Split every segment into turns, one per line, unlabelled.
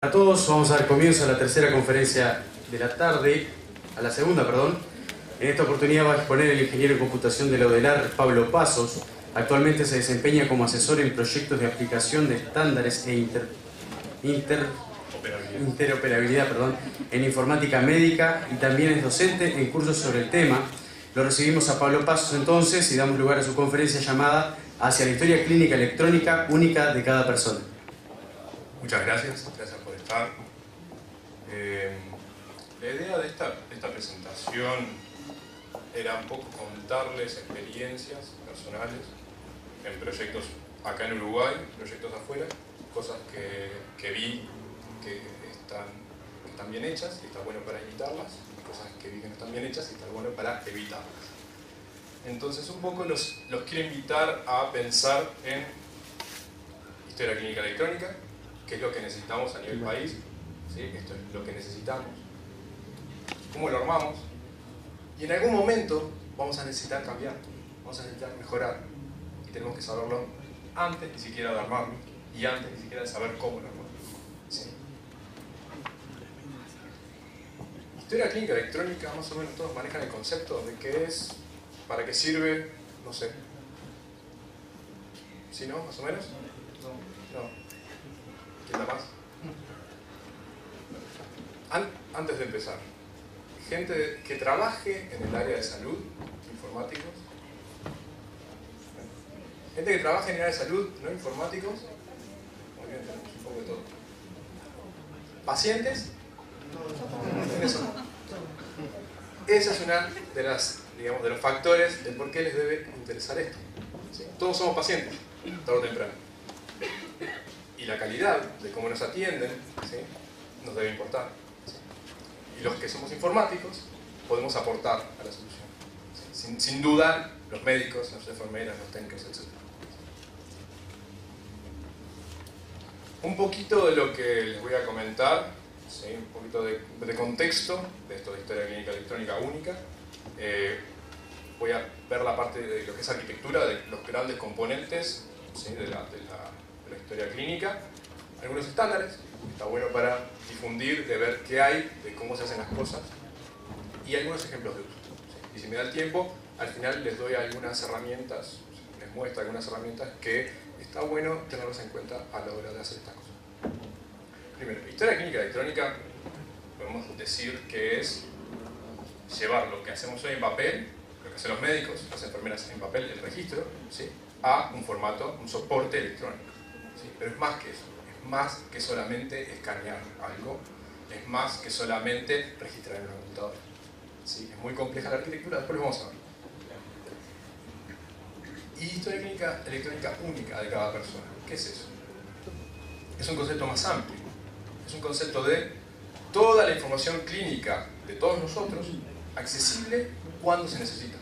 A todos, vamos a dar comienzo a la tercera conferencia de la tarde, a la segunda, perdón. En esta oportunidad va a exponer el ingeniero en computación de la UDELAR, Pablo Pasos. Actualmente se desempeña como asesor en proyectos de aplicación de estándares e interoperabilidad en informática médica y también es docente en cursos sobre el tema. Lo recibimos a Pablo Pasos entonces y damos lugar a su conferencia llamada Hacia la historia clínica electrónica única de cada persona.
Muchas gracias por estar. La idea de esta presentación era un poco contarles experiencias personales en proyectos acá en Uruguay, proyectos afuera, cosas que vi que están bien hechas y está bueno para imitarlas, cosas que vi que no están bien hechas y está bueno para evitarlas. Entonces un poco los quiero invitar a pensar en historia clínica electrónica, qué es lo que necesitamos a nivel país, ¿sí? Esto es lo que necesitamos, cómo lo armamos, y en algún momento vamos a necesitar cambiar, vamos a necesitar mejorar, y tenemos que saberlo antes ni siquiera de armarlo, y antes ni siquiera de saber cómo lo armamos, ¿sí? Historia clínica electrónica, más o menos todos manejan el concepto de qué es, para qué sirve, no sé. ¿Sí, no? ¿Más o menos? No. ¿Quién da más? Antes de empezar, gente que trabaje en el área de salud, informáticos. Gente que trabaje en el área de salud, no informáticos. Muy bien, tenemos un poco de todo. ¿Pacientes? Eso. Esa es una de las, digamos, de los factores de por qué les debe interesar esto. ¿Sí? Todos somos pacientes, tarde o temprano. Y la calidad de cómo nos atienden, ¿sí?, nos debe importar, ¿sí? Y los que somos informáticos podemos aportar a la solución, ¿sí? Sin duda, los médicos, las enfermeras, los técnicos, etc. Un poquito de lo que les voy a comentar, ¿sí?, un poquito de contexto de esto de historia clínica electrónica única. Voy a ver la parte de lo que es arquitectura, de los grandes componentes, ¿sí?, de la historia clínica, algunos estándares, está bueno para difundir, de ver qué hay, de cómo se hacen las cosas, y algunos ejemplos de uso, ¿sí? Y si me da el tiempo, al final les doy algunas herramientas, les muestro algunas herramientas que está bueno tenerlas en cuenta a la hora de hacer estas cosas. Primero, historia clínica electrónica, podemos decir que es llevar lo que hacemos hoy en papel, lo que hacen los médicos, las enfermeras en papel, el registro, ¿sí?, a un formato, un soporte electrónico. ¿Sí? Pero es más que eso, es más que solamente escanear algo, es más que solamente registrar en una computadora. ¿Sí? Es muy compleja la arquitectura, después lo vamos a ver. Y historia clínica electrónica única de cada persona, ¿qué es eso? Es un concepto más amplio, es un concepto de toda la información clínica de todos nosotros, accesible cuando se necesita.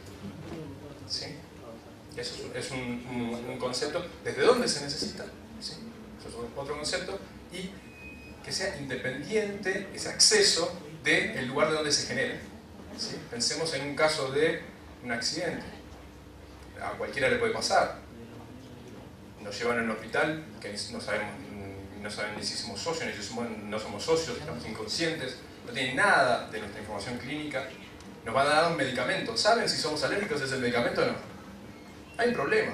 ¿Sí? Eso es un concepto, ¿desde dónde se necesita? ¿Sí? Eso es otro concepto, y que sea independiente ese acceso del lugar de donde se genera. ¿Sí? Pensemos en un caso de un accidente, a cualquiera le puede pasar, nos llevan a un hospital que no saben ni si somos socios, ni si no somos socios, estamos inconscientes, no tienen nada de nuestra información clínica, nos van a dar un medicamento, ¿saben si somos alérgicos a ese medicamento o no? Hay un problema,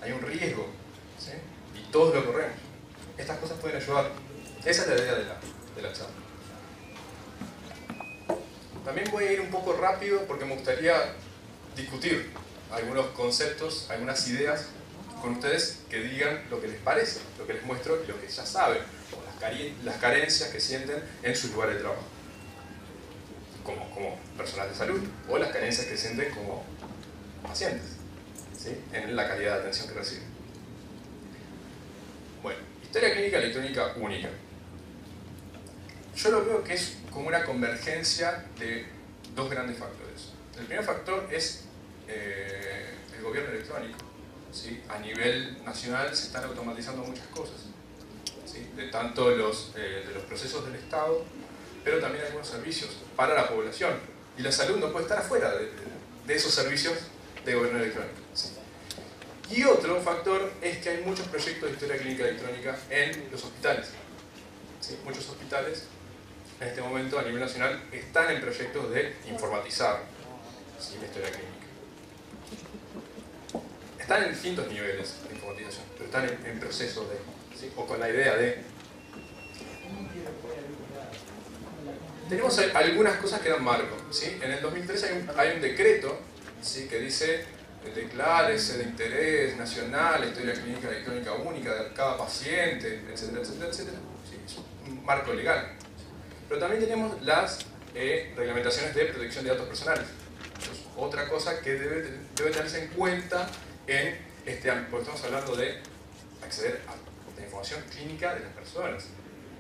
hay un riesgo, ¿sí?, y todos lo corremos. Estas cosas pueden ayudar. Esa es la idea de la charla. También voy a ir un poco rápido porque me gustaría discutir algunos conceptos, algunas ideas con ustedes, que digan lo que les parece, lo que les muestro y lo que ya saben, o las carencias que sienten en su lugar de trabajo, como personal de salud, o las carencias que sienten como pacientes, ¿sí?, en la calidad de atención que reciben. Bueno, historia clínica electrónica única. Yo lo veo que es como una convergencia de dos grandes factores. El primer factor es el gobierno electrónico. ¿Sí? A nivel nacional se están automatizando muchas cosas, ¿sí?, de tanto de los procesos del Estado, pero también algunos servicios para la población. Y la salud no puede estar afuera de esos servicios de gobierno electrónico. ¿Sí? Y otro factor es que hay muchos proyectos de historia clínica electrónica en los hospitales. ¿sí? Muchos hospitales en este momento a nivel nacional están en proyectos de informatizar, ¿sí?, la historia clínica. Están en distintos niveles de informatización, pero están en proceso de, ¿sí?, o con la idea de... Tenemos algunas cosas que dan marco, ¿sí? En el 2013 hay un decreto, ¿sí?, que dice: declárese de interés nacional la historia clínica electrónica única de cada paciente, etcétera, etcétera, etcétera. ¿Sí? Es un marco legal. Pero también tenemos las reglamentaciones de protección de datos personales. Entonces, otra cosa que debe tenerse en cuenta en este ámbito, porque estamos hablando de acceder a la información clínica de las personas,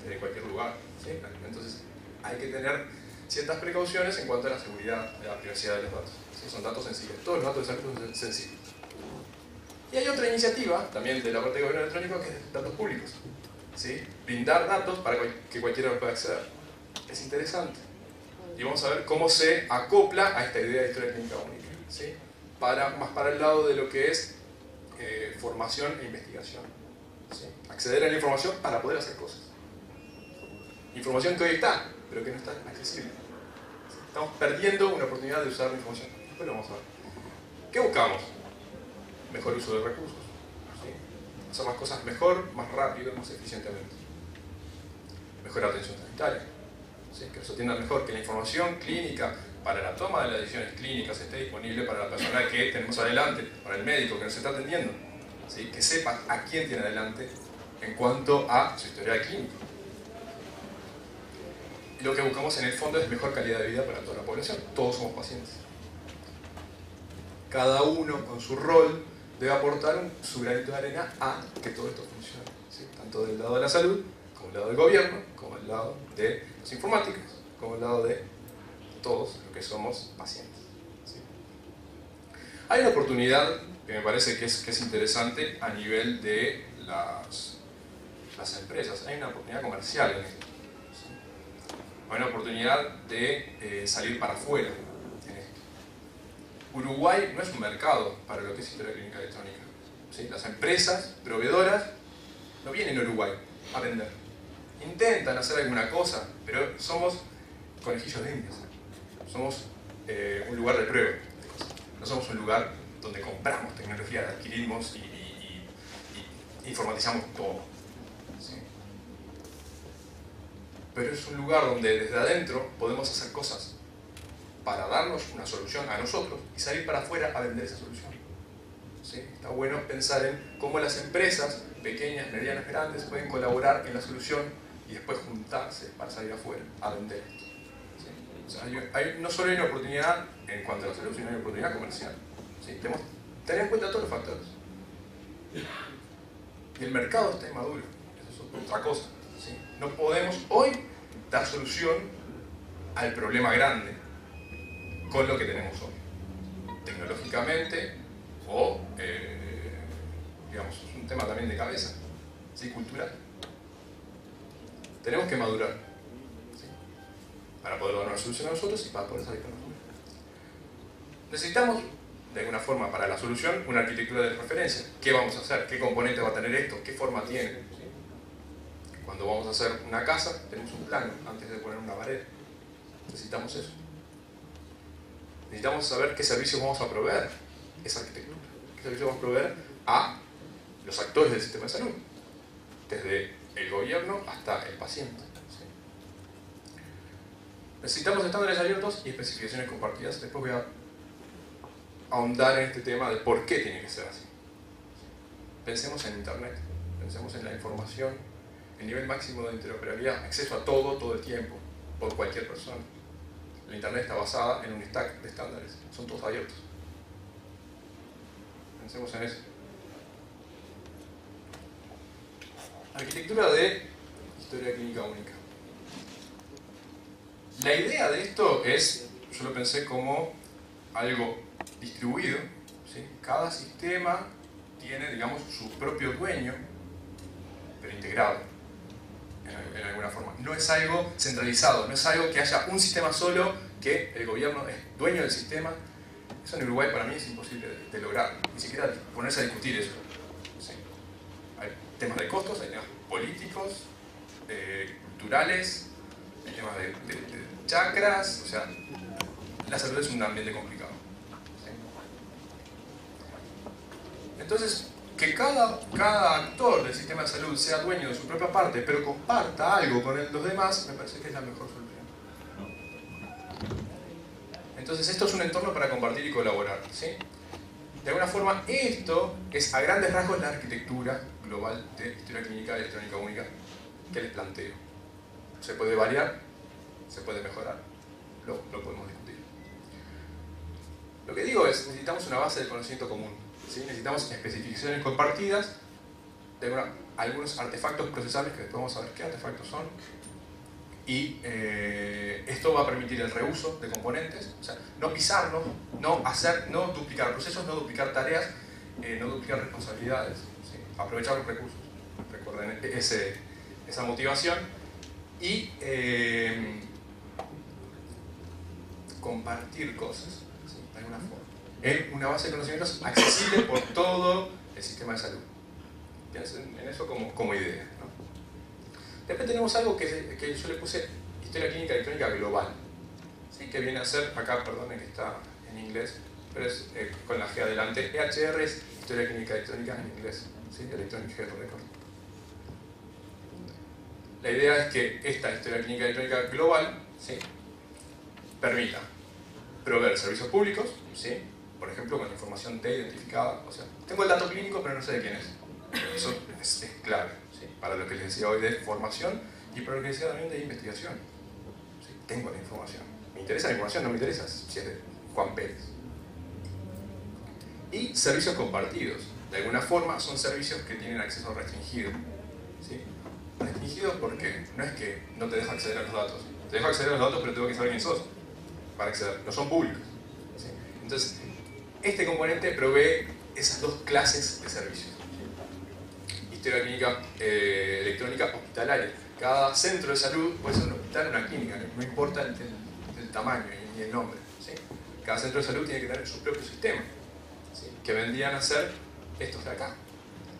desde cualquier lugar, ¿sí? Entonces, hay que tener ciertas precauciones en cuanto a la seguridad, de la privacidad de los datos. ¿Sí? Son datos sensibles, todos los datos de salud son sensibles. Y hay otra iniciativa, también de la parte de gobierno electrónico, que es datos públicos. ¿Sí? Brindar datos para que cualquiera pueda acceder. Es interesante. Y vamos a ver cómo se acopla a esta idea de historia clínica única. ¿Sí? Más para el lado de lo que es formación e investigación. ¿Sí? Acceder a la información para poder hacer cosas. Información que hoy está, pero que no está accesible. Estamos perdiendo una oportunidad de usar la información. Después lo vamos a ver. ¿Qué buscamos? Mejor uso de recursos. ¿Sí? Hacer las cosas mejor, más rápido, más eficientemente. Mejor atención sanitaria. ¿Sí? Que se atienda mejor, que la información clínica para la toma de las decisiones clínicas esté disponible para la persona que tenemos adelante, para el médico que nos está atendiendo. ¿Sí? Que sepa a quién tiene adelante en cuanto a su historial clínico. Y lo que buscamos en el fondo es mejor calidad de vida para toda la población. Todos somos pacientes. Cada uno con su rol debe aportar su granito de arena a que todo esto funcione. ¿Sí? Tanto del lado de la salud, como del lado del gobierno, como del lado de los informáticos, como del lado de todos los que somos pacientes. ¿Sí? Hay una oportunidad que me parece que es interesante a nivel de las empresas. Hay una oportunidad comercial en esto. Hay una oportunidad de salir para afuera en esto. Uruguay no es un mercado para lo que es historia clínica electrónica. ¿Sí? Las empresas proveedoras no vienen a Uruguay a vender. Intentan hacer alguna cosa, pero somos conejillos de indias. Somos un lugar de prueba. No somos un lugar donde compramos tecnología, adquirimos y informatizamos todo. ¿Sí? Pero es un lugar donde desde adentro podemos hacer cosas para darnos una solución a nosotros y salir para afuera a vender esa solución. ¿Sí? Está bueno pensar en cómo las empresas, pequeñas, medianas, grandes, pueden colaborar en la solución y después juntarse para salir afuera a vender esto. ¿Sí? O sea, no solo hay una oportunidad en cuanto a la salud, sino hay una oportunidad comercial. ¿Sí? Tenemos que tener en cuenta todos los factores. Y el mercado está inmaduro, eso es otra cosa. ¿Sí? No podemos hoy dar solución al problema grande con lo que tenemos hoy, tecnológicamente o, digamos, es un tema también de cabeza, ¿sí? Cultural. Tenemos que madurar, ¿sí? Para poder dar una solución a nosotros y para poder salir para nosotros. Necesitamos, de alguna forma, para la solución, una arquitectura de referencia. ¿Qué vamos a hacer? ¿Qué componente va a tener esto? ¿Qué forma tiene? ¿Sí? Cuando vamos a hacer una casa, tenemos un plano antes de poner una pared. Necesitamos eso. Necesitamos saber qué servicios vamos a proveer esa arquitectura. ¿Qué servicios vamos a proveer a los actores del sistema de salud? Desde el gobierno hasta el paciente. ¿Sí? Necesitamos estándares abiertos y especificaciones compartidas. Después voy a ahondar en este tema de por qué tiene que ser así. Pensemos en Internet, pensemos en la información, el nivel máximo de interoperabilidad, acceso a todo el tiempo, por cualquier persona. La Internet está basada en un stack de estándares, son todos abiertos. Pensemos en eso. Arquitectura de historia clínica única. La idea de esto es, yo lo pensé como algo distribuido, ¿sí? Cada sistema tiene, digamos, su propio dueño, pero integrado en alguna forma. No es algo centralizado, no es algo que haya un sistema solo, que el gobierno es dueño del sistema. Eso en Uruguay para mí es imposible de lograr, ni siquiera ponerse a discutir eso. ¿Sí? Hay temas de costos, hay temas políticos, culturales, temas de chakras, o sea, la salud es un ambiente complicado. ¿Sí? Entonces, que cada actor del sistema de salud sea dueño de su propia parte, pero comparta algo con los demás, me parece que es la mejor solución. Entonces, esto es un entorno para compartir y colaborar. ¿Sí? De alguna forma, esto es a grandes rasgos la arquitectura global de historia clínica y electrónica única que les planteo. Se puede variar, se puede mejorar, lo podemos discutir. Lo que digo es, necesitamos una base de conocimiento común. ¿Sí? Necesitamos especificaciones compartidas de algunos artefactos procesables que después vamos a ver qué artefactos son. Y esto va a permitir el reuso de componentes, o sea, no pisarnos, no duplicar procesos, no duplicar tareas, no duplicar responsabilidades, ¿sí? Aprovechar los recursos. Recuerden esa motivación. Y compartir cosas, ¿sí? De alguna forma, en una base de conocimientos accesible por todo el sistema de salud. Piensen en eso como idea, ¿no? Después tenemos algo que yo le puse historia clínica electrónica global, ¿sí? Que viene a ser, acá perdonen que está en inglés, pero es con la G adelante. EHR es historia clínica electrónica en inglés, ¿sí? Electronic Health Record. La idea es que esta historia clínica electrónica global, ¿sí? Permita proveer servicios públicos, ¿sí? Por ejemplo, con información T identificada. O sea, tengo el dato clínico pero no sé de quién es. Eso es clave, ¿sí? Para lo que les decía hoy de formación y para lo que decía también de investigación. ¿Sí? Tengo la información. ¿Me interesa la información? No me interesa si es de Juan Pérez. Y servicios compartidos. De alguna forma son servicios que tienen acceso restringido. ¿Sí? Restringido porque no es que no te dejo acceder a los datos. Te dejo acceder a los datos pero tengo que saber quién sos para acceder. No son públicos. ¿Sí? Entonces, este componente provee esas dos clases de servicios. Historia clínica electrónica hospitalaria. Cada centro de salud puede ser un hospital o una clínica, no importa el tamaño ni el nombre. ¿Sí? Cada centro de salud tiene que tener su propio sistema, ¿sí? Que vendrían a ser estos de acá,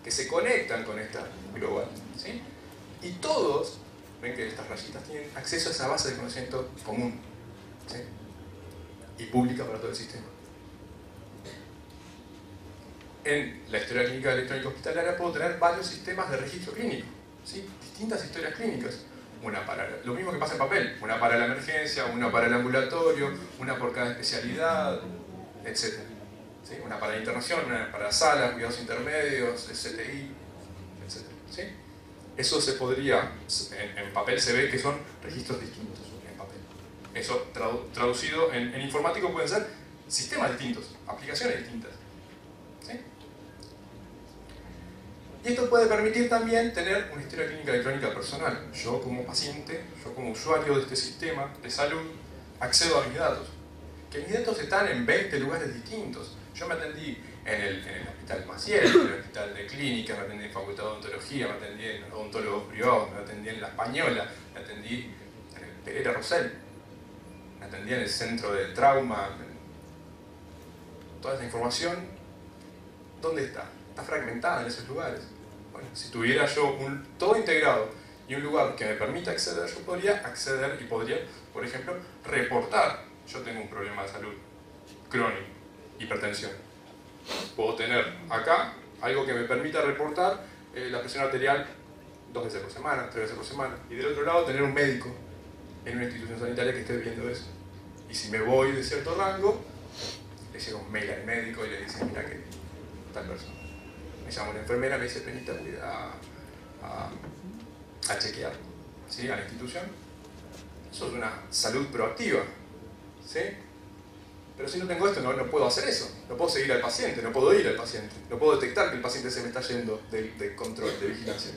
que se conectan con esta global. ¿Sí? Y todos, ven que estas rayitas tienen acceso a esa base de conocimiento común, ¿sí? Y pública para todo el sistema. En la historia clínica electrónica hospitalaria puedo tener varios sistemas de registro clínico, ¿sí? Distintas historias clínicas. Una para lo mismo que pasa en papel, una para la emergencia, una para el ambulatorio, una por cada especialidad, etc. ¿Sí? Una para la internación, una para salas, cuidados intermedios, CTI, etc. ¿Sí? Eso se podría, en papel se ve que son registros distintos en papel. Eso traducido en informático pueden ser sistemas distintos, aplicaciones distintas. ¿Sí? Y esto puede permitir también tener una historia clínica electrónica personal. Yo como paciente, yo como usuario de este sistema de salud, accedo a mis datos. Que mis datos están en 20 lugares distintos. Yo me atendí en el hospital Maciel, en el hospital de clínica, me atendí en facultad de odontología, me atendí en odontólogos privados, me atendí en La Española, me atendí en el Pereira Rosell, me atendí en el centro de trauma. Toda esta información, ¿dónde está? Está fragmentada en esos lugares. Bueno, si tuviera yo todo integrado y un lugar que me permita acceder, yo podría acceder y podría, por ejemplo, reportar. Yo tengo un problema de salud crónico, hipertensión. Puedo tener acá algo que me permita reportar la presión arterial 2 veces por semana, 3 veces por semana. Y del otro lado tener un médico en una institución sanitaria que esté viendo eso. Y si me voy de cierto rango, le llega un mail al médico y le dice, mira que tal persona. Me llama una enfermera, me dice, venite a chequear, ¿sí? A la institución. Eso es una salud proactiva, ¿sí? Pero si no tengo esto, no puedo hacer eso. No puedo seguir al paciente, no puedo ir al paciente. No puedo detectar que el paciente se me está yendo de control, de vigilancia.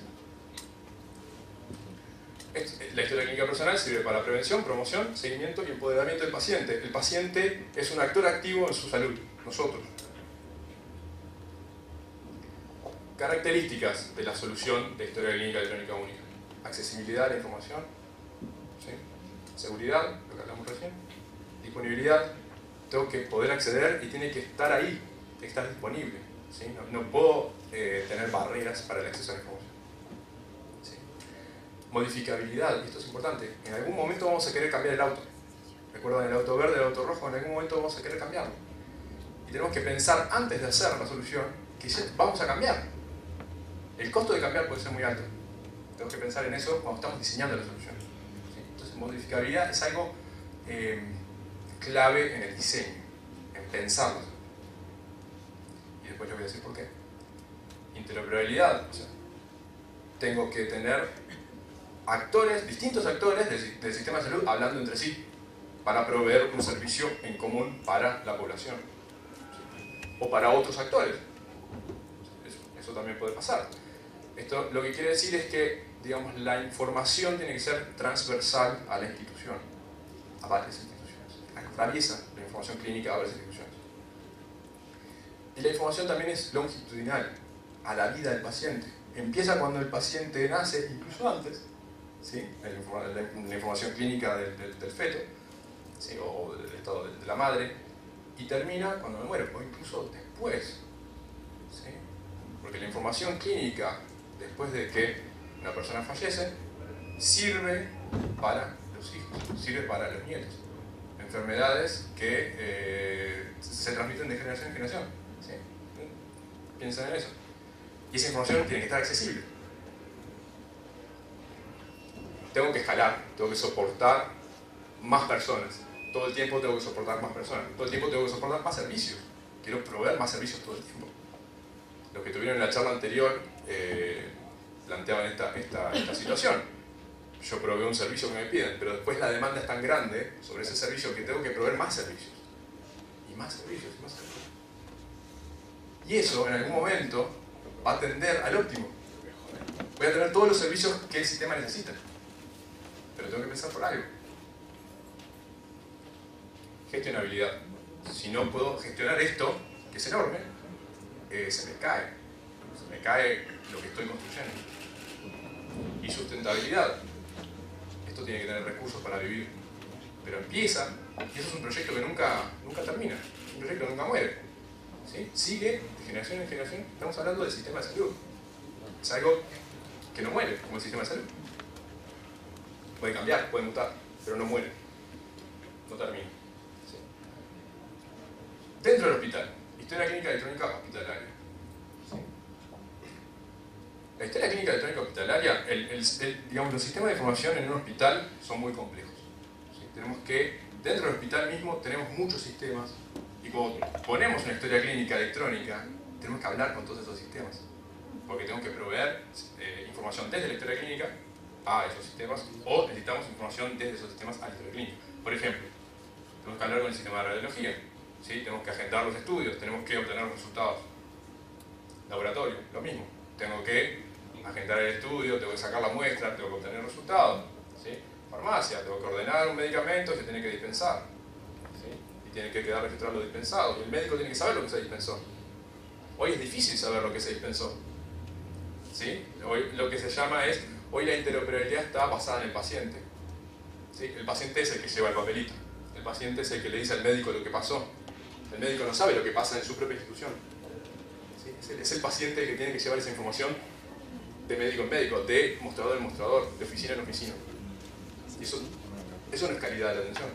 La historia clínica personal sirve para prevención, promoción, seguimiento y empoderamiento del paciente. El paciente es un actor activo en su salud, nosotros. Características de la solución de historia clínica electrónica única. Accesibilidad a la información, ¿sí? Seguridad, lo que hablamos recién, disponibilidad, tengo que poder acceder y tiene que estar ahí, tiene que estar disponible, ¿sí? No puedo tener barreras para el acceso a la información. ¿Sí? modificabilidad, y esto es importante. En algún momento vamos a querer cambiar el auto. ¿Recuerdan el auto verde, el auto rojo? En algún momento vamos a querer cambiarlo. Y tenemos que pensar antes de hacer la solución que vamos a cambiar. El costo de cambiar puede ser muy alto. Tenemos que pensar en eso cuando estamos diseñando la solución. ¿Sí? Entonces, modificabilidad es algo clave en el diseño, en pensarlo. Y después les voy a decir por qué. Interoperabilidad, o sea, tengo que tener actores, distintos actores del sistema de salud hablando entre sí para proveer un servicio en común para la población, ¿sí? O para otros actores. Eso también puede pasar. Esto lo que quiere decir es que, digamos, la información tiene que ser transversal a la institución, a varias instituciones. Atraviesa la información clínica a varias instituciones. Y la información también es longitudinal, a la vida del paciente. Empieza cuando el paciente nace, incluso antes, ¿sí? La información clínica del feto, ¿sí? O del estado de la madre, y termina cuando me muero, o incluso después, ¿sí? Porque la información clínica, después de que una persona fallece, sirve para los hijos, sirve para los nietos. Enfermedades que se transmiten de generación en generación, ¿sí? Piensen en eso. Y esa información tiene que estar accesible. Tengo que escalar, tengo que soportar más personas. Todo el tiempo tengo que soportar más personas. Todo el tiempo tengo que soportar más servicios. Quiero proveer más servicios todo el tiempo. Los que tuvieron en la charla anterior planteaban esta situación. Yo proveo un servicio que me piden, pero después la demanda es tan grande sobre ese servicio que tengo que proveer más servicios. Y más servicios, y más servicios. Y eso, en algún momento, va a tender al óptimo. Voy a tener todos los servicios que el sistema necesita. Pero tengo que pensar por algo. Gestionabilidad. Si no puedo gestionar esto, que es enorme, se me cae. Se me cae lo que estoy construyendo. Y sustentabilidad. Esto tiene que tener recursos para vivir. Pero empieza, y eso es un proyecto que nunca termina. Es un proyecto que nunca muere. ¿Sí? Sigue de generación en generación. Estamos hablando del sistema de salud. Es algo que no muere, como el sistema de salud. Puede cambiar, puede mutar, pero no muere. No termina. ¿Sí? Dentro del hospital, historia clínica electrónica hospitalaria. ¿Sí? La historia clínica electrónica hospitalaria, digamos, los sistemas de información en un hospital son muy complejos. ¿Sí? Tenemos que, dentro del hospital mismo, tenemos muchos sistemas. Y cuando ponemos una historia clínica electrónica, tenemos que hablar con todos esos sistemas. Porque tenemos que proveer información desde la historia clínica a esos sistemas, o necesitamos información desde esos sistemas a la historia clínica. Por ejemplo, tenemos que hablar con el sistema de radiología, ¿sí? Tenemos que agendar los estudios, tenemos que obtener los resultados. Laboratorio, lo mismo. Tengo que agendar el estudio, tengo que sacar la muestra, tengo que obtener resultados. ¿Sí? Farmacia, tengo que ordenar un medicamento, se tiene que dispensar. ¿Sí? Y tiene que quedar registrado lo dispensado. Y el médico tiene que saber lo que se dispensó. Hoy es difícil saber lo que se dispensó. ¿Sí? Hoy lo que se llama es, hoy la interoperabilidad está basada en el paciente. ¿Sí? El paciente es el que lleva el papelito. El paciente es el que le dice al médico lo que pasó. El médico no sabe lo que pasa en su propia institución. ¿Sí? Es el paciente el que tiene que llevar esa información de médico en médico, de mostrador en mostrador, de oficina en oficina. Y eso no es calidad de la atención.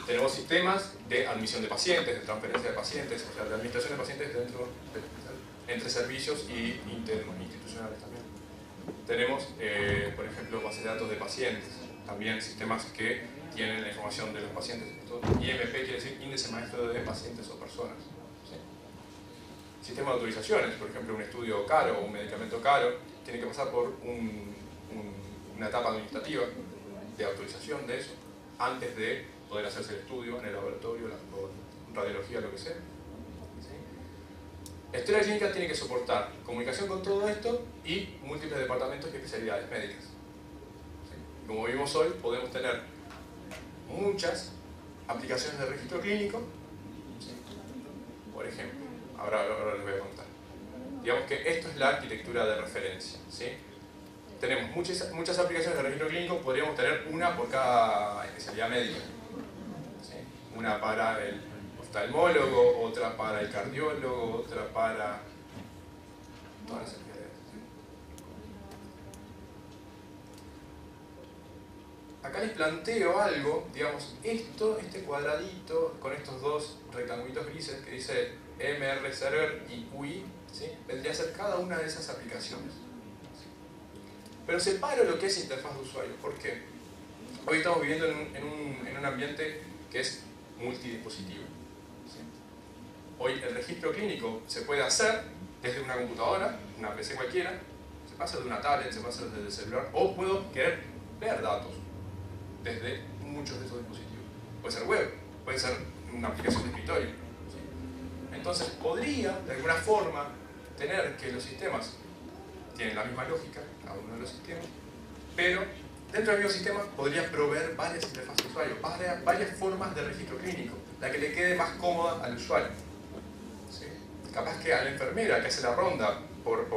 Tenemos sistemas de admisión de pacientes, de transferencia de pacientes, o sea, de administración de pacientes dentro del hospital, entre servicios y interinstitucionales también. Tenemos, por ejemplo, bases de datos de pacientes, también sistemas que tienen la información de los pacientes. Esto, IMP quiere decir índice maestro de pacientes o personas. ¿Sí? Sistema de autorizaciones, por ejemplo, un estudio caro o un medicamento caro, tiene que pasar por una etapa administrativa de autorización de eso, antes de poder hacerse el estudio en el laboratorio, la radiología, lo que sea. ¿Sí? La historia clínica tiene que soportar comunicación con todo esto y múltiples departamentos y especialidades médicas. ¿Sí? Como vimos hoy, podemos tener muchas aplicaciones de registro clínico. ¿Sí? Por ejemplo, ahora les voy a contar. Digamos que esto es la arquitectura de referencia. ¿Sí? Tenemos muchas aplicaciones de registro clínico, podríamos tener una por cada especialidad médica. ¿Sí? Una para el oftalmólogo, otra para el cardiólogo, otra para todas las especialidades. acá les planteo algo, digamos, este cuadradito con estos dos rectangulitos grises que dice MR Server y UI, ¿sí? Vendría a ser cada una de esas aplicaciones. Pero separo lo que es interfaz de usuario. ¿Por qué? Hoy estamos viviendo en un ambiente que es multidispositivo. ¿Sí? Hoy el registro clínico se puede hacer desde una computadora, una PC cualquiera, se pasa de una tablet, se pasa desde el celular, o puedo querer ver datos desde muchos de estos dispositivos. Puede ser web, puede ser una aplicación de escritorio. ¿Sí? Entonces podría, de alguna forma, tener que los sistemas tienen la misma lógica, cada uno de los sistemas, pero dentro del mismo sistema podría proveer varias interfaces de usuario, varias formas de registro clínico, la que le quede más cómoda al usuario. ¿Sí? Capaz que a la enfermera que hace la ronda por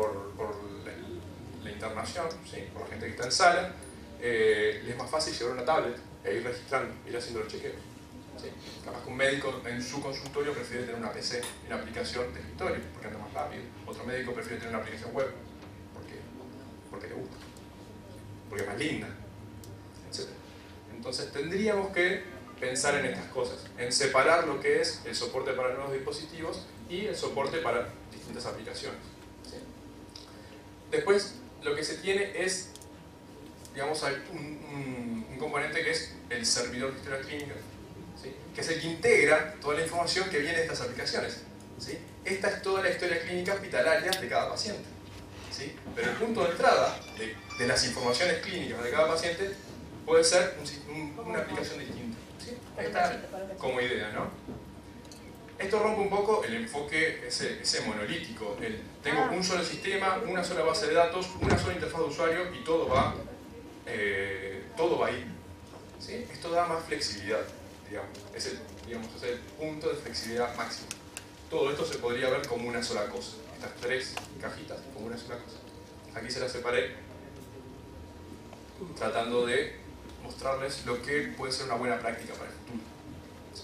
la internación, ¿sí? Por la gente que está en sala, le es más fácil llevar una tablet e ir registrando, ir haciendo los chequeos. ¿Sí? Capaz que un médico en su consultorio prefiere tener una PC y una aplicación de escritorio, porque anda más rápido. Otro médico prefiere tener una aplicación web, porque le gusta, porque es más linda, etc. Entonces tendríamos que pensar en estas cosas, en separar lo que es el soporte para nuevos dispositivos y el soporte para distintas aplicaciones. ¿Sí? Después, lo que se tiene es, digamos, un componente que es el servidor de historia clínica, ¿sí? Que es el que integra toda la información que viene de estas aplicaciones. ¿Sí? Esta es toda la historia clínica hospitalaria de cada paciente. ¿Sí? Pero el punto de entrada de las informaciones clínicas de cada paciente puede ser una aplicación distinta. ¿Sí? Esta como idea, ¿no? Esto rompe un poco el enfoque ese monolítico. Tengo un solo sistema, una sola base de datos, una sola interfaz de usuario y todo va ahí. ¿Sí? Esto da más flexibilidad, digamos. Es el punto de flexibilidad máximo. Todo esto se podría ver como una sola cosa. Estas tres cajitas como una sola cosa. Aquí se las separé tratando de mostrarles lo que puede ser una buena práctica para el futuro. ¿Sí?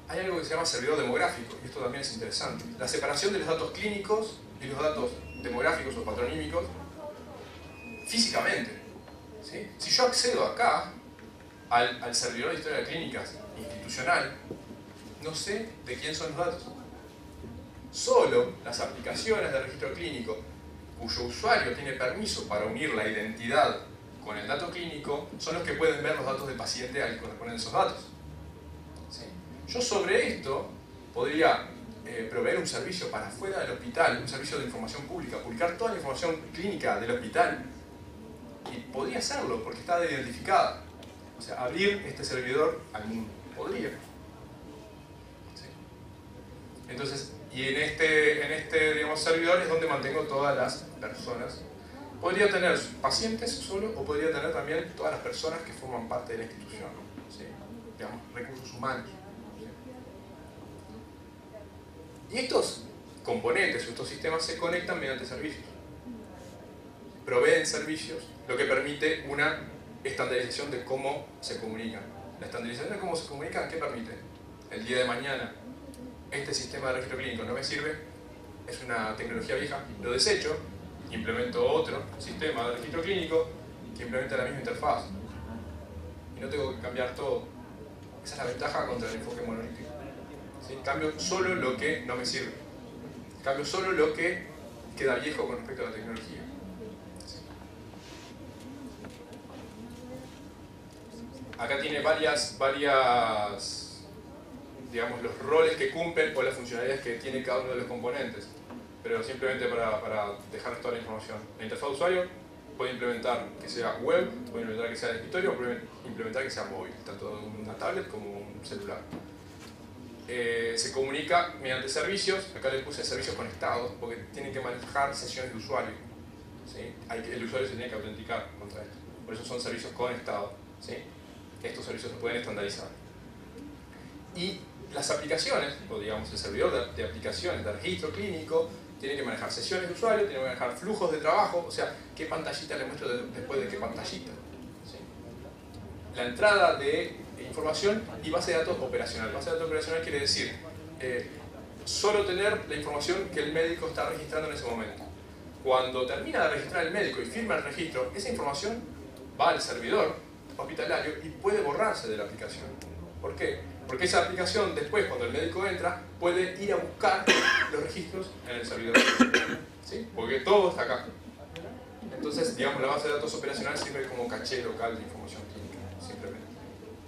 Hay algo que se llama servidor demográfico, y esto también es interesante. La separación de los datos clínicos y los datos demográficos o patronímicos físicamente. ¿Sí? Si yo accedo acá al servidor de historia de clínicas institucional, no sé de quién son los datos. Solo las aplicaciones de registro clínico cuyo usuario tiene permiso para unir la identidad con el dato clínico son los que pueden ver los datos del paciente al que corresponden esos datos. ¿Sí? Yo sobre esto podría proveer un servicio para fuera del hospital, un servicio de información pública, publicar toda la información clínica del hospital, y podría hacerlo porque está identificada. O sea, abrir este servidor al mundo. Podría. ¿Sí? Entonces, y en este digamos, servidor es donde mantengo todas las personas. Podría tener pacientes solo o podría tener también todas las personas que forman parte de la institución. ¿Sí? Digamos, recursos humanos. ¿Sí? Y estos componentes o estos sistemas se conectan mediante servicios. Proveen servicios, lo que permite una estandarización de cómo se comunican. La estandarización de cómo se comunican, ¿qué permite? El día de mañana, este sistema de registro clínico no me sirve, es una tecnología vieja, lo desecho, implemento otro sistema de registro clínico que implementa la misma interfaz. Y no tengo que cambiar todo. Esa es la ventaja contra el enfoque monolítico. ¿Sí? Cambio solo lo que no me sirve. Cambio solo lo que queda viejo con respecto a la tecnología. Acá tiene varias, digamos, los roles que cumplen o las funcionalidades que tiene cada uno de los componentes. Pero simplemente para dejar toda la información. La interfaz de usuario puede implementar que sea web, puede implementar que sea de escritorio, o puede implementar que sea móvil, tanto una tablet como un celular. Se comunica mediante servicios, acá les puse servicios conectados, porque tienen que manejar sesiones de usuario. ¿Sí? El usuario se tiene que autenticar contra esto. Por eso son servicios conectados. ¿Sí? Estos servicios se pueden estandarizar. Y las aplicaciones, o digamos el servidor de aplicaciones de registro clínico, tiene que manejar sesiones de usuario, tiene que manejar flujos de trabajo, o sea, qué pantallita le muestro después de qué pantallita. ¿Sí? La entrada de información y base de datos operacional. Base de datos operacional quiere decir solo tener la información que el médico está registrando en ese momento. Cuando termina de registrar el médico y firma el registro, esa información va al servidor hospitalario y puede borrarse de la aplicación. ¿Por qué? Porque esa aplicación después, cuando el médico entra, puede ir a buscar los registros en el servidor. ¿Sí? Porque todo está acá. Entonces, digamos, la base de datos operacional sirve como caché local de información clínica, simplemente.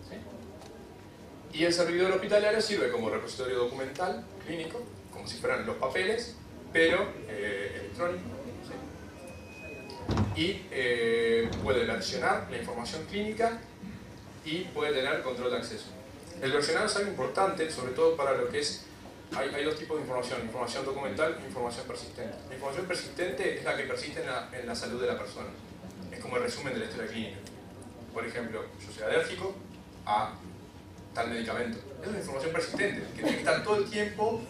¿Sí? Y el servidor hospitalario sirve como repositorio documental clínico, como si fueran los papeles, pero electrónico. ¿Sí? Y puede versionar la información clínica y puede tener control de acceso. El versionado es algo importante, sobre todo para lo que es... Hay dos tipos de información documental e información persistente. La información persistente es la que persiste en la salud de la persona. Es como el resumen de la historia clínica. Por ejemplo, yo soy alérgico a tal medicamento. Es una información persistente, que tiene que estar todo el tiempo,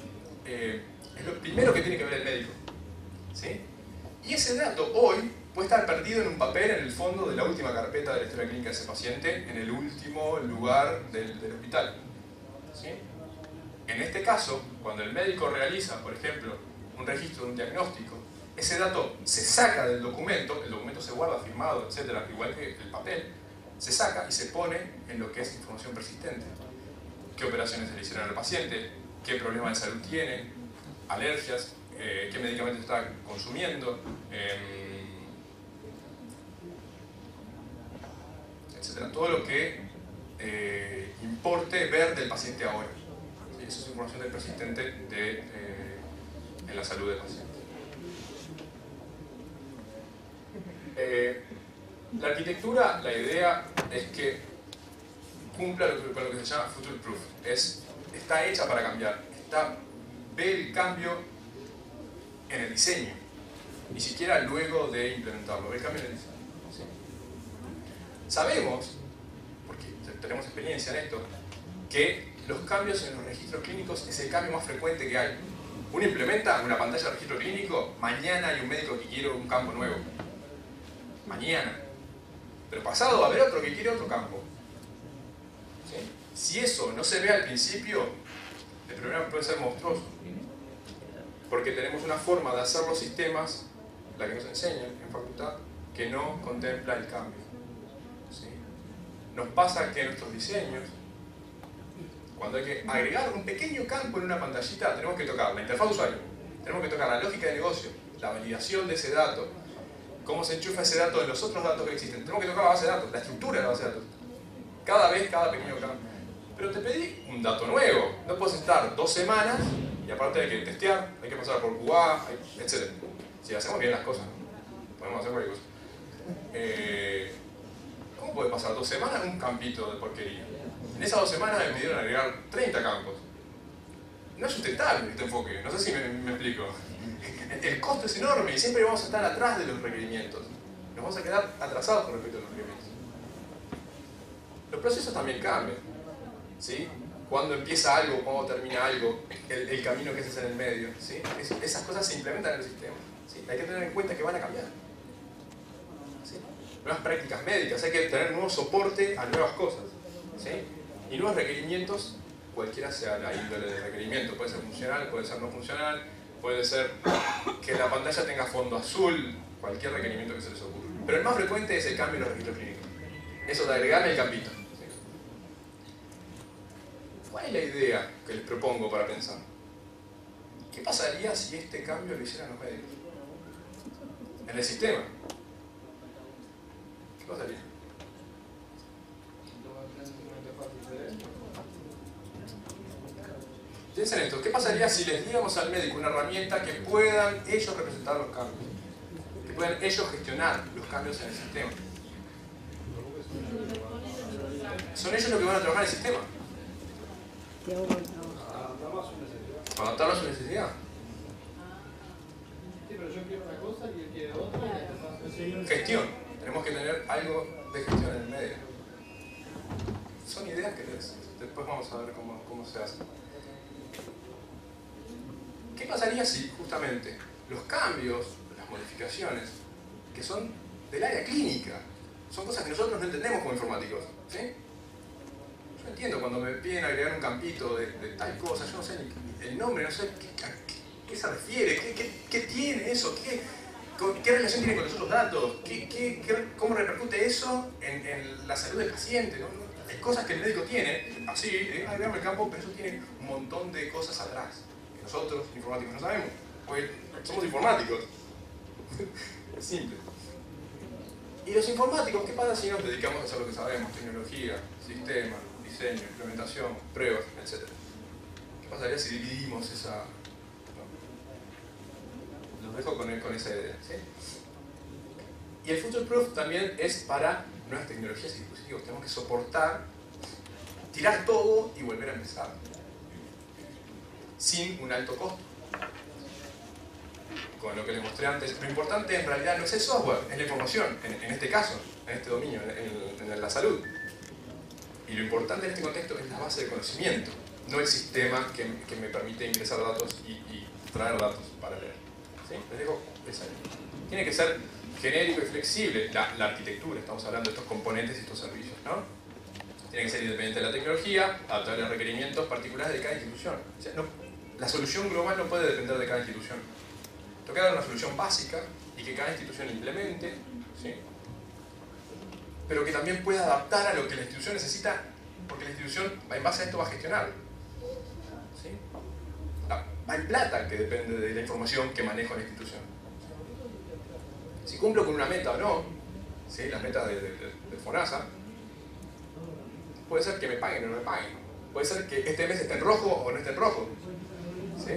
es lo primero que tiene que ver el médico. ¿Sí? Y ese dato hoy puede estar perdido en un papel en el fondo de la última carpeta de la historia clínica de ese paciente, en el último lugar del hospital. ¿Sí? En este caso, cuando el médico realiza, por ejemplo, un registro de un diagnóstico, ese dato se saca del documento, el documento se guarda firmado, etc., igual que el papel, se saca y se pone en lo que es información persistente. ¿Qué operaciones se le hicieron al paciente? ¿Qué problema de salud tiene? ¿Alergias? ¿Qué medicamento está consumiendo? Etcétera. Todo lo que importe ver del paciente ahora. ¿Sí? Esa es información del persistente en la salud del paciente. La arquitectura, la idea es que cumpla con lo que se llama future proof. Está hecha para cambiar. Ve el cambio en el diseño, ni siquiera luego de implementarlo. Ve el cambio en el diseño. ¿Sí? Sabemos, porque tenemos experiencia en esto, que los cambios en los registros clínicos es el cambio más frecuente que hay. Uno implementa una pantalla de registro clínico, mañana hay un médico que quiere un campo nuevo. Mañana. Pero pasado va a haber otro que quiere otro campo. ¿Sí? Si eso no se ve al principio, el problema puede ser monstruoso. Porque tenemos una forma de hacer los sistemas, la que nos enseñan en facultad, que no contempla el cambio. ¿Sí? Nos pasa que en nuestros diseños, cuando hay que agregar un pequeño campo en una pantallita, tenemos que tocar la interfaz de usuario, tenemos que tocar la lógica de negocio, la validación de ese dato, cómo se enchufa ese dato en los otros datos que existen. Tenemos que tocar la base de datos, la estructura de la base de datos. Cada vez, cada pequeño cambio. Pero te pedí un dato nuevo. No puedes estar 2 semanas y aparte hay que testear, hay que pasar por QA, etc. Si hacemos bien las cosas, ¿no? Podemos hacer cualquier cosa. ¿Cómo puede pasar 2 semanas en un campito de porquería? En esas 2 semanas me pidieron agregar 30 campos. No es sustentable este enfoque, no sé si me explico. El costo es enorme y siempre vamos a estar atrás de los requerimientos. Nos vamos a quedar atrasados con respecto a los requerimientos. Los procesos también cambian. ¿Sí? Cuando empieza algo, cuando termina algo, el camino que se hace en el medio. ¿Sí? Esas cosas se implementan en el sistema. ¿Sí? Hay que tener en cuenta que van a cambiar. ¿Sí? Nuevas prácticas médicas, hay que tener nuevo soporte a nuevas cosas. ¿Sí? Y nuevos requerimientos, cualquiera sea la índole de requerimiento. Puede ser funcional, puede ser no funcional, puede ser que la pantalla tenga fondo azul, cualquier requerimiento que se les ocurra. Pero el más frecuente es el cambio en los registros clínicos. Eso de agregarle el campito. ¿Sí? ¿Cuál es la idea que les propongo para pensar? ¿Qué pasaría si este cambio lo hicieran los médicos? En el sistema. ¿Qué pasaría? Piensen esto, ¿qué pasaría si les diéramos al médico una herramienta que puedan ellos representar los cambios? Que puedan ellos gestionar los cambios en el sistema. Son ellos los que van a trabajar el sistema. Para adaptarlo a su necesidad.
Sí, pero yo quiero una cosa y él quiere otra.
Gestión. Tenemos que tener algo de gestión en el medio. Son ideas que después vamos a ver cómo se hacen. ¿Qué pasaría si justamente los cambios, las modificaciones, que son del área clínica, son cosas que nosotros no entendemos como informáticos? ¿Sí? Yo entiendo cuando me piden agregar un campito de tal cosa, yo no sé ni el nombre, no sé a qué se refiere, qué tiene eso, ¿Qué relación tiene con los otros datos? ¿Cómo repercute eso en la salud del paciente? ¿No? Hay cosas que el médico tiene, así, veamos el campo, pero eso tiene un montón de cosas atrás, que nosotros, informáticos, no sabemos, porque somos informáticos. Es simple. Y los informáticos, ¿qué pasa si nos dedicamos a hacer lo que sabemos? Tecnología, sistema, diseño, implementación, pruebas, etc. ¿Qué pasaría si dividimos esa...? Los dejo con esa idea, ¿sí? Y el Future Proof también es para nuevas tecnologías y dispositivos. Tenemos que soportar, tirar todo y volver a empezar. Sin un alto costo. Con lo que les mostré antes, lo importante en realidad no es el software, es la información, en este caso, en este dominio, en la salud. Y lo importante en este contexto es la base de conocimiento, no el sistema que me permite ingresar datos y traer datos para leer. ¿Sí? Les dejo esa idea. Tiene que ser genérico y flexible la arquitectura, estamos hablando de estos componentes y estos servicios, ¿no? Tiene que ser independiente de la tecnología, adaptable a requerimientos particulares de cada institución. O sea, la solución global no puede depender de cada institución. Tengo que dar una solución básica y que cada institución implemente, ¿sí? Pero que también pueda adaptar a lo que la institución necesita, porque la institución en base a esto va a gestionar. ¿Sí? Hay plata que depende de la información que maneja la institución. Si cumplo con una meta o no, ¿sí? La meta de FONASA, puede ser que me paguen o no me paguen. Puede ser que este mes esté en rojo o no esté en rojo. ¿Sí?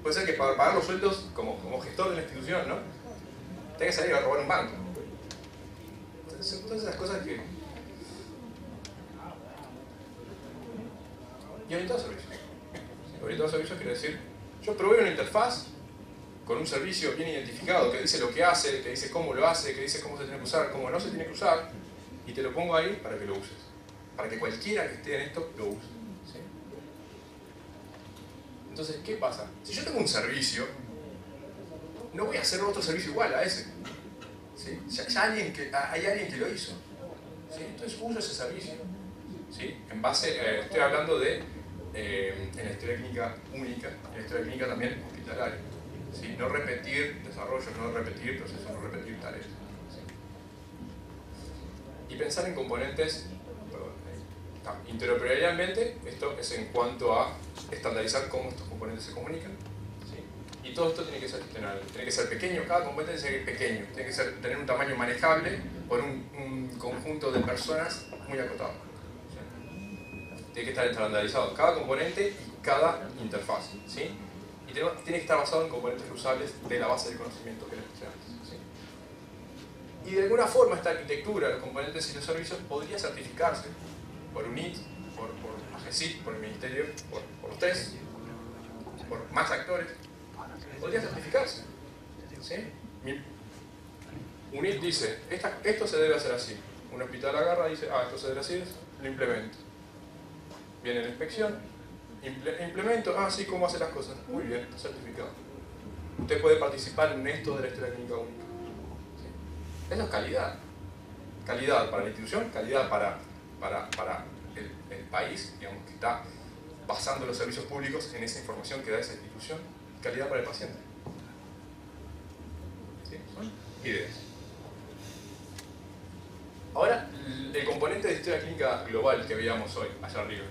Puede ser que para pagar los sueldos como gestor de la institución, ¿no? Tenga que salir a robar un banco. Entonces, son todas esas cosas que... Y orientado a servicios. ¿Sí? Orientado a servicios quiere decir, yo proveo una interfaz con un servicio bien identificado que dice lo que hace, que dice cómo lo hace, que dice cómo se tiene que usar, cómo no se tiene que usar, y te lo pongo ahí para que lo uses. Para que cualquiera que esté en esto lo use. ¿Sí? Entonces, ¿qué pasa? Si yo tengo un servicio, no voy a hacer otro servicio igual a ese. ¿Sí? Ya hay alguien que lo hizo. ¿Sí? Entonces uso ese servicio. ¿Sí? En base, estoy hablando de en la historia clínica única, en la historia clínica también hospitalaria. ¿Sí? No repetir desarrollos, no repetir procesos, no repetir tareas. ¿Sí? Y pensar en componentes, interoperabilidad, esto es en cuanto a estandarizar cómo estos componentes se comunican. ¿Sí? Y todo esto tiene que ser gestionable, tiene que ser pequeño, cada componente tiene que ser pequeño, tiene que tener un tamaño manejable por un conjunto de personas muy acotado. ¿Sí? Tiene que estar estandarizado cada componente y cada interfaz. ¿Sí? Y tiene que estar basado en componentes usables de la base de conocimiento que les mostré antes. ¿Sí? Y de alguna forma esta arquitectura, los componentes y los servicios, podría certificarse por UNIT, por AGESIC, por el Ministerio, por ustedes, por más actores. Podría certificarse. ¿Sí? UNIT dice, esto se debe hacer así. Un hospital agarra y dice, esto se debe hacer así, lo implemento. Viene la inspección, implemento, sí, ¿cómo hace las cosas? Muy bien, está certificado. Usted puede participar en esto de la historia clínica única. ¿Sí? Eso es calidad. Calidad para la institución, calidad para el país, digamos, que está basando los servicios públicos en esa información que da esa institución, calidad para el paciente. ¿Sí? Son ideas. Ahora, el componente de historia clínica global que veíamos hoy, allá arriba.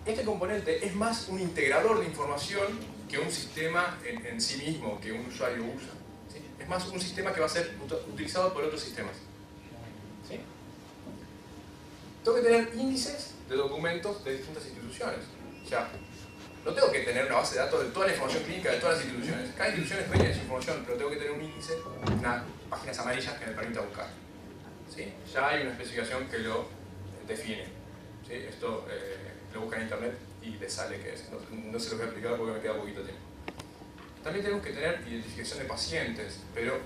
Este componente es más un integrador de información que un sistema en sí mismo, que un usuario usa. ¿Sí? Es más un sistema que va a ser utilizado por otros sistemas. ¿Sí? Tengo que tener índices de documentos de distintas instituciones. O sea, no tengo que tener una base de datos de toda la información clínica de todas las instituciones. Cada institución es dueña de su información, pero tengo que tener un índice, unas páginas amarillas que me permita buscar. ¿Sí? Ya hay una especificación que lo define. ¿Sí? Esto lo buscan en internet y les sale qué es. No se lo voy a explicar porque me queda poquito tiempo. También tenemos que tener identificación de pacientes, pero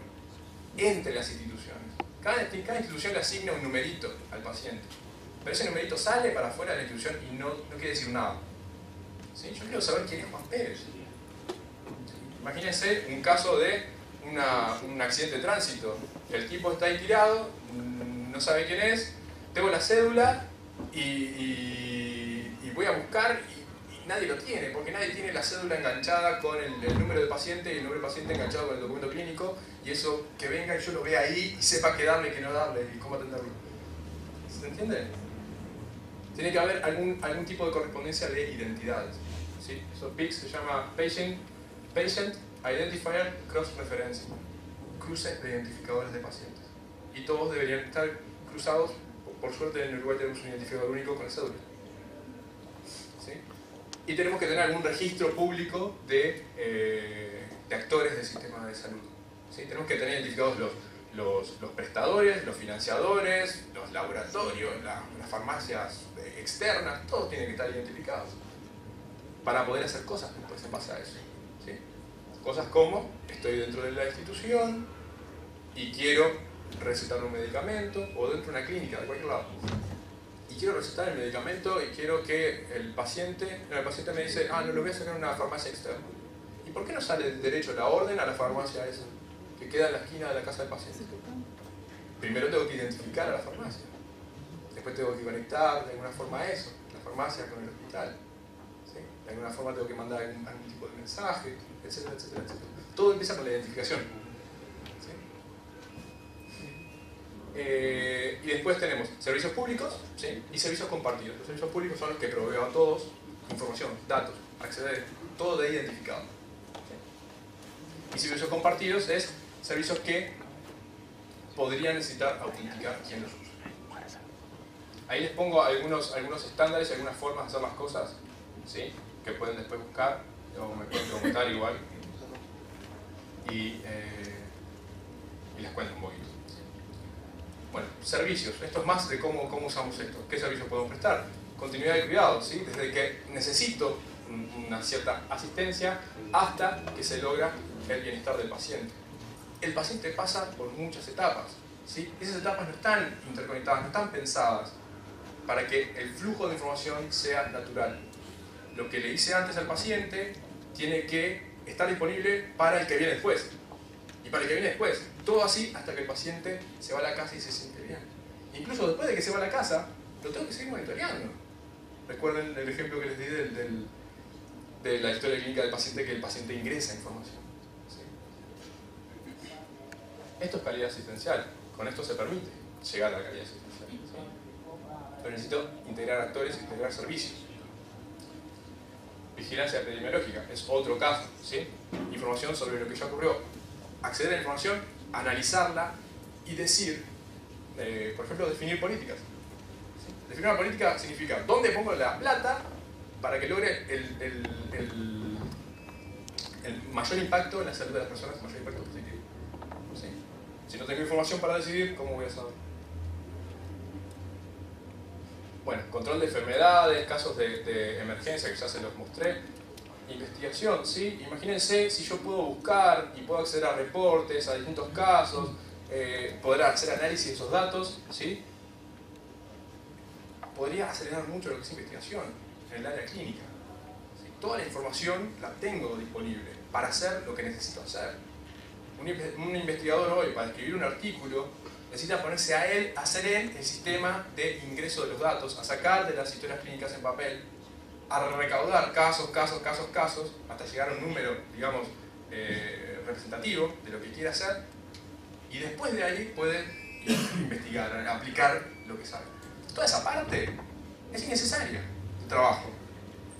entre las instituciones. Cada institución le asigna un numerito al paciente, pero ese numerito sale para afuera de la institución y no quiere decir nada. ¿Sí? Yo quiero saber quién es Juan Pérez. ¿Sí? Imagínense un caso de un accidente de tránsito. El tipo está ahí tirado, no sabe quién es, tengo la cédula y voy a buscar nadie lo tiene, porque nadie tiene la cédula enganchada con el número del paciente y el número del paciente enganchado con el documento clínico, y eso que venga y yo lo vea ahí y sepa qué darle y qué no darle y cómo atenderlo. ¿Se entiende? Tiene que haber algún tipo de correspondencia de identidades. ¿Sí? Eso PIC se llama Patient Identifier Cross Referencing, cruce de identificadores de pacientes. Y todos deberían estar cruzados. Por suerte en Uruguay tenemos un identificador único con cédula. ¿Sí? Y tenemos que tener algún registro público de actores del sistema de salud. ¿Sí? Tenemos que tener identificados los prestadores, los financiadores, los laboratorios, las farmacias externas, todos tienen que estar identificados para poder hacer cosas después en base a eso. ¿Sí? Cosas como, estoy dentro de la institución y quiero recetar un medicamento, o dentro de una clínica, de cualquier lado, y quiero recetar el medicamento y quiero que el paciente me dice, no, lo voy a sacar en una farmacia externa. ¿Y por qué no sale derecho la orden a la farmacia esa, que queda en la esquina de la casa del paciente? Primero tengo que identificar a la farmacia, después tengo que conectar de alguna forma a eso, la farmacia con el hospital. ¿Sí? De alguna forma tengo que mandar algún tipo de mensaje, etcétera, etcétera, etcétera. Todo empieza con la identificación. Y después tenemos servicios públicos, ¿sí? Y servicios compartidos. Los servicios públicos son los que proveo a todos información, datos, acceder, todo de identificado. ¿Sí? Y servicios compartidos es servicios que podrían necesitar autenticar quién los usa. Ahí les pongo algunos estándares y algunas formas de hacer las cosas, ¿sí? Que pueden después buscar, o me pueden preguntar igual, y les cuento un poquito. Bueno, servicios. Esto es más de cómo usamos esto. ¿Qué servicios podemos prestar? Continuidad de cuidado, ¿sí? Desde que necesito una cierta asistencia hasta que se logra el bienestar del paciente. El paciente pasa por muchas etapas, ¿sí? Esas etapas no están interconectadas, no están pensadas para que el flujo de información sea natural. Lo que le hice antes al paciente tiene que estar disponible para el que viene después. Y para el que viene después. Todo así hasta que el paciente se va a la casa y se siente bien. Incluso después de que se va a la casa, lo tengo que seguir monitoreando. Recuerden el ejemplo que les di de la historia clínica del paciente, que el paciente ingresa información. ¿Sí? Esto es calidad asistencial. Con esto se permite llegar a la calidad asistencial. ¿Sí? Pero necesito integrar actores, integrar servicios. Vigilancia epidemiológica es otro caso. ¿Sí? Información sobre lo que ya ocurrió. Acceder a la información, analizarla y decir, por ejemplo, definir políticas. ¿Sí? Definir una política significa dónde pongo la plata para que logre el mayor impacto en la salud de las personas, el mayor impacto positivo. ¿Sí? Si no tengo información para decidir, ¿cómo voy a saber? Bueno, control de enfermedades, casos de emergencia que ya se los mostré. Investigación, ¿sí? Imagínense si yo puedo buscar y puedo acceder a reportes, a distintos casos, poder hacer análisis de esos datos, ¿sí? Podría acelerar mucho lo que es investigación en el área clínica. ¿Sí? Toda la información la tengo disponible para hacer lo que necesito hacer. Un investigador hoy, para escribir un artículo, necesita ponerse a hacer él el sistema de ingreso de los datos, a sacar de las historias clínicas en papel, a recaudar casos, hasta llegar a un número, digamos, representativo de lo que quiere hacer, y después de ahí puede investigar, aplicar lo que sabe. Toda esa parte es innecesaria de trabajo.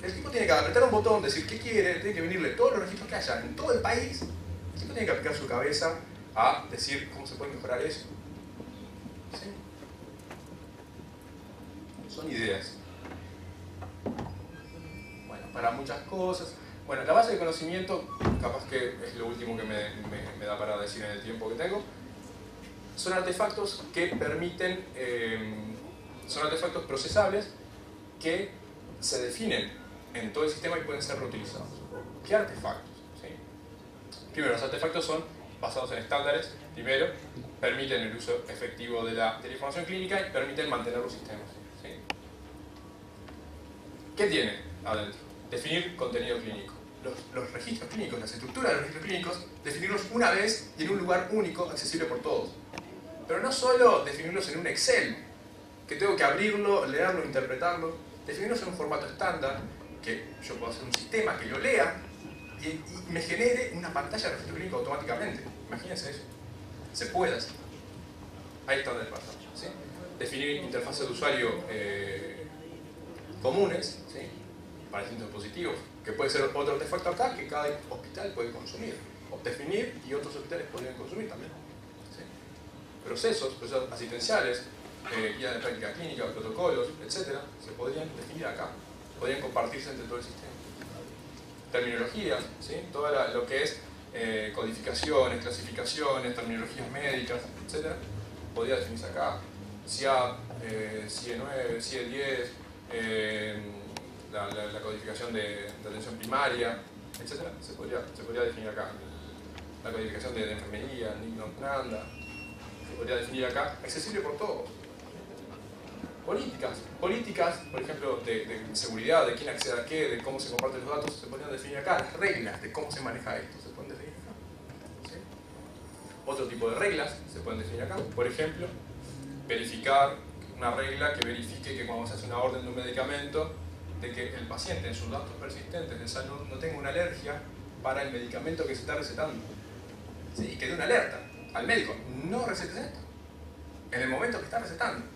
El tipo tiene que apretar un botón, decir qué quiere, tiene que venirle todos los registros que haya en todo el país. El tipo tiene que aplicar su cabeza a decir cómo se puede mejorar eso. ¿Sí? Son ideas. Para muchas cosas. Bueno, la base de conocimiento, capaz que es lo último que me da para decir en el tiempo que tengo, son artefactos que permiten, son artefactos procesables que se definen en todo el sistema y pueden ser reutilizados. ¿Qué artefactos? ¿Sí? Primero, los artefactos son basados en estándares, primero, permiten el uso efectivo de la información clínica y permiten mantener los sistemas. ¿Sí? ¿Qué tiene adentro? Definir contenido clínico. Los registros clínicos, las estructuras de los registros clínicos, definirlos una vez y en un lugar único, accesible por todos. Pero no solo definirlos en un Excel, que tengo que abrirlo, leerlo, interpretarlo, definirlos en un formato estándar, que yo puedo hacer un sistema que lo lea y me genere una pantalla de registro clínico automáticamente. Imagínense eso. Se puede hacer. Ahí está donde pasa. ¿Sí? Definir interfaces de usuario comunes, ¿sí? Para distintos dispositivos, que puede ser otro artefacto acá que cada hospital puede consumir. O definir y otros hospitales podrían consumir también. ¿Sí? Procesos asistenciales, guías de práctica clínica, protocolos, etc. se podrían definir acá. Podrían compartirse entre todo el sistema. Terminologías, ¿sí? Todo lo que es codificaciones, clasificaciones, terminologías médicas, etc. podría definirse acá. CIAP, CIE9, CIE10, la codificación de atención primaria, etc. se podría definir acá. La codificación de enfermería, NICNOT-NANDA, se podría definir acá, accesible por todos. Políticas, por ejemplo, de seguridad, de quién accede a qué, de cómo se comparten los datos, se podrían definir acá. Las reglas de cómo se maneja esto se pueden definir acá. ¿Sí? Otro tipo de reglas se pueden definir acá. Por ejemplo, verificar una regla que verifique que cuando se hace una orden de un medicamento, de que el paciente en sus datos persistentes de salud no tenga una alergia para el medicamento que se está recetando. ¿Sí? Y que dé una alerta al médico. No recete esto en el momento que está recetando.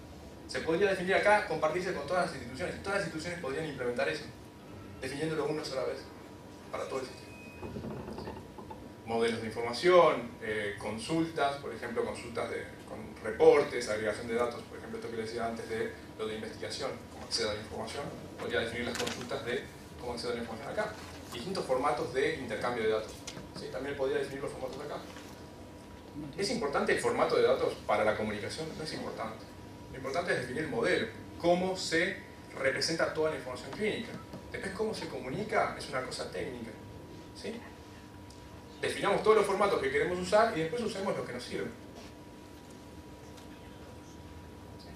Se podría definir acá, compartirse con todas las instituciones. Y todas las instituciones podrían implementar eso, definiéndolo una sola vez para todo el sistema. ¿Sí? Modelos de información, consultas, por ejemplo, consultas con reportes, agregación de datos, por ejemplo, esto que les decía antes de lo de investigación, cómo accedo a la información, podría definir las consultas de cómo accedo a la información acá. Distintos formatos de intercambio de datos. ¿Sí? También podría definir los formatos acá. ¿Es importante el formato de datos para la comunicación? No es importante. Lo importante es definir el modelo, cómo se representa toda la información clínica. Después, cómo se comunica es una cosa técnica. ¿Sí? Definamos todos los formatos que queremos usar y después usemos los que nos sirven. ¿Sí?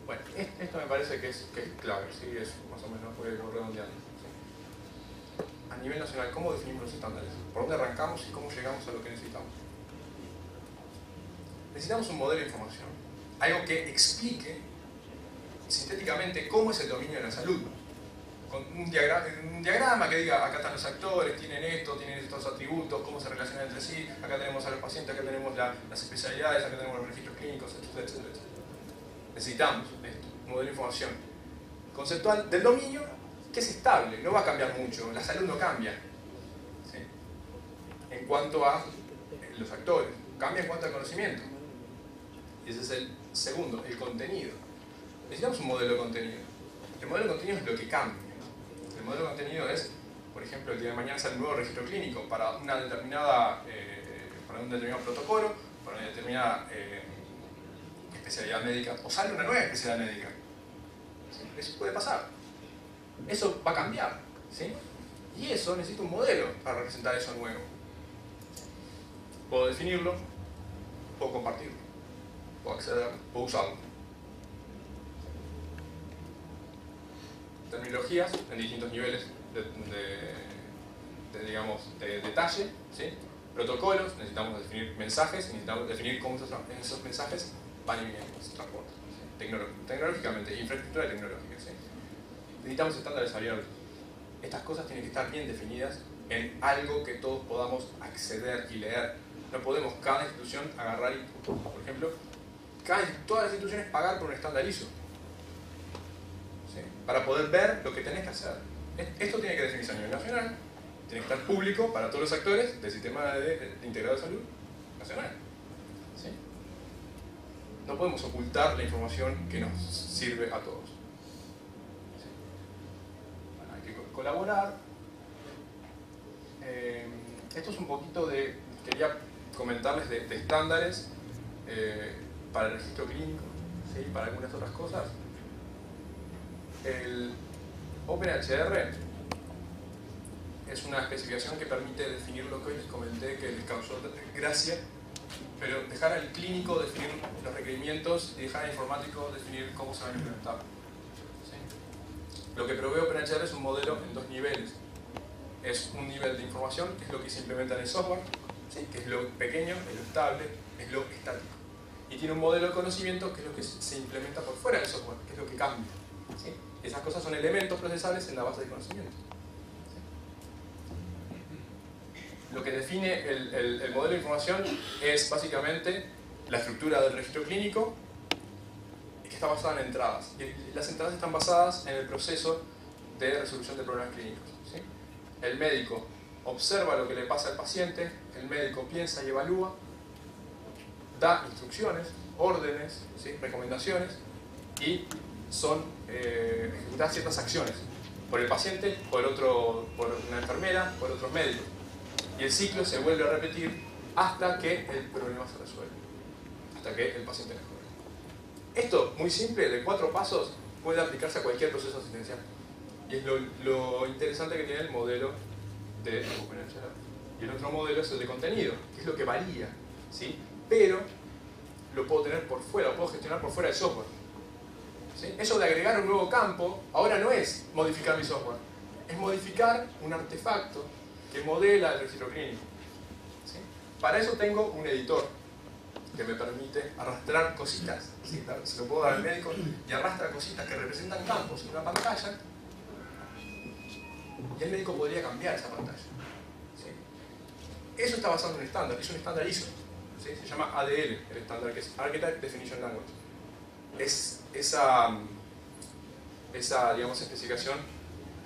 Bueno, esto me parece que es clave, ¿sí? Es más o menos puede ir redondeando. ¿Sí? A nivel nacional, ¿cómo definimos los estándares? ¿Por dónde arrancamos y cómo llegamos a lo que necesitamos? Necesitamos un modelo de información. Algo que explique sintéticamente cómo es el dominio de la salud. Con un diagrama que diga, acá están los actores, tienen esto, tienen estos atributos, cómo se relacionan entre sí, acá tenemos a los pacientes, acá tenemos las especialidades, acá tenemos los registros clínicos, etc. Necesitamos esto, un modelo de información conceptual del dominio que es estable, no va a cambiar mucho, la salud no cambia. ¿Sí? En cuanto a los actores, cambia en cuanto al conocimiento. Y ese es el segundo, el contenido. Necesitamos un modelo de contenido. El modelo de contenido es lo que cambia. El modelo de contenido es, por ejemplo, el día de mañana sale un nuevo registro clínico para una determinada, para un determinado protocolo, para una determinada especialidad médica, o sale una nueva especialidad médica. ¿Sí? Eso puede pasar. Eso va a cambiar. ¿Sí? Y eso necesita un modelo para representar eso nuevo. Puedo definirlo, puedo compartirlo, puedo acceder, puedo usarlo. Terminologías en distintos niveles de detalle, ¿sí? Protocolos, necesitamos definir mensajes, necesitamos definir cómo esos mensajes van y vienen, se transportan, ¿sí? Tecnológicamente, infraestructura tecnológica, ¿sí? Necesitamos estándares abiertos. Estas cosas tienen que estar bien definidas en algo que todos podamos acceder y leer. No podemos cada institución agarrar y, por ejemplo, todas las instituciones pagar por un estándar ISO. ¿Sí? Para poder ver lo que tenés que hacer. Esto tiene que definirse a nivel nacional, tiene que estar público para todos los actores del sistema integrado de salud nacional. ¿Sí? No podemos ocultar la información que nos sirve a todos. ¿Sí? Bueno, hay que colaborar. Esto es un poquito de... Quería comentarles de estándares para el registro clínico, ¿sí? Para algunas otras cosas. El OpenHR es una especificación que permite definir lo que hoy les comenté que les causó gracia, pero dejar al clínico definir los requerimientos y dejar al informático definir cómo se van a implementar. ¿Sí? Lo que provee OpenHR es un modelo en dos niveles. Es un nivel de información, que es lo que se implementa en el software, ¿sí? Que es lo pequeño, es lo estable, es lo estático. Y tiene un modelo de conocimiento, que es lo que se implementa por fuera del software, que es lo que cambia. ¿Sí? Esas cosas son elementos procesables en la base de conocimiento. lo que define el modelo de información es básicamente la estructura del registro clínico, que está basada en entradas. Y las entradas están basadas en el proceso de resolución de problemas clínicos, ¿sí? El médico observa lo que le pasa al paciente, el médico piensa y evalúa, da instrucciones, órdenes, ¿sí? Recomendaciones, y son ejecutadas ciertas acciones por el paciente, por una enfermera, por otros médicos. Y el ciclo se vuelve a repetir hasta que el problema se resuelve, hasta que el paciente mejore. Esto, muy simple, de 4 pasos, puede aplicarse a cualquier proceso asistencial. Y es lo interesante que tiene el modelo de recuperación. Y el otro modelo es el de contenido, que es lo que varía, ¿sí? Pero lo puedo tener por fuera, lo puedo gestionar por fuera del software, ¿sí? Eso de agregar un nuevo campo, ahora no es modificar mi software, es modificar un artefacto que modela el registro clínico, ¿sí? Para eso tengo un editor que me permite arrastrar cositas, ¿sí? Se lo puedo dar al médico y arrastra cositas que representan campos en una pantalla, y el médico podría cambiar esa pantalla, ¿sí? Eso está basado en un estándar, es un estándar ISO, ¿sí? Se llama ADL, el estándar, que es Archetype Definition Language. Es esa digamos, especificación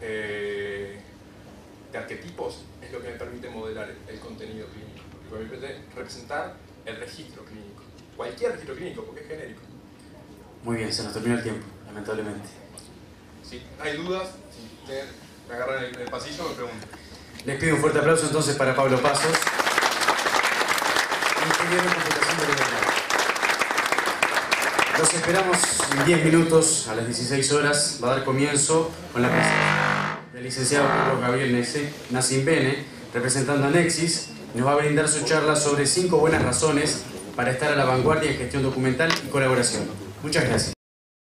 de arquetipos es lo que me permite modelar el contenido clínico, lo que me permite representar el registro clínico, cualquier registro clínico, porque es genérico.
Muy bien, se nos terminó el tiempo, lamentablemente.
Si hay dudas, si me agarran en el pasillo, me preguntan.
Les pido un fuerte aplauso entonces para Pablo Pasos, ingeniero en computación de veterinaria. Los esperamos en 10 minutos, a las 16 horas, va a dar comienzo con la presencia del licenciado Carlos Gabriel Nacimbene, representando a Nexis. Nos va a brindar su charla sobre 5 buenas razones para estar a la vanguardia en gestión documental y colaboración. Muchas gracias.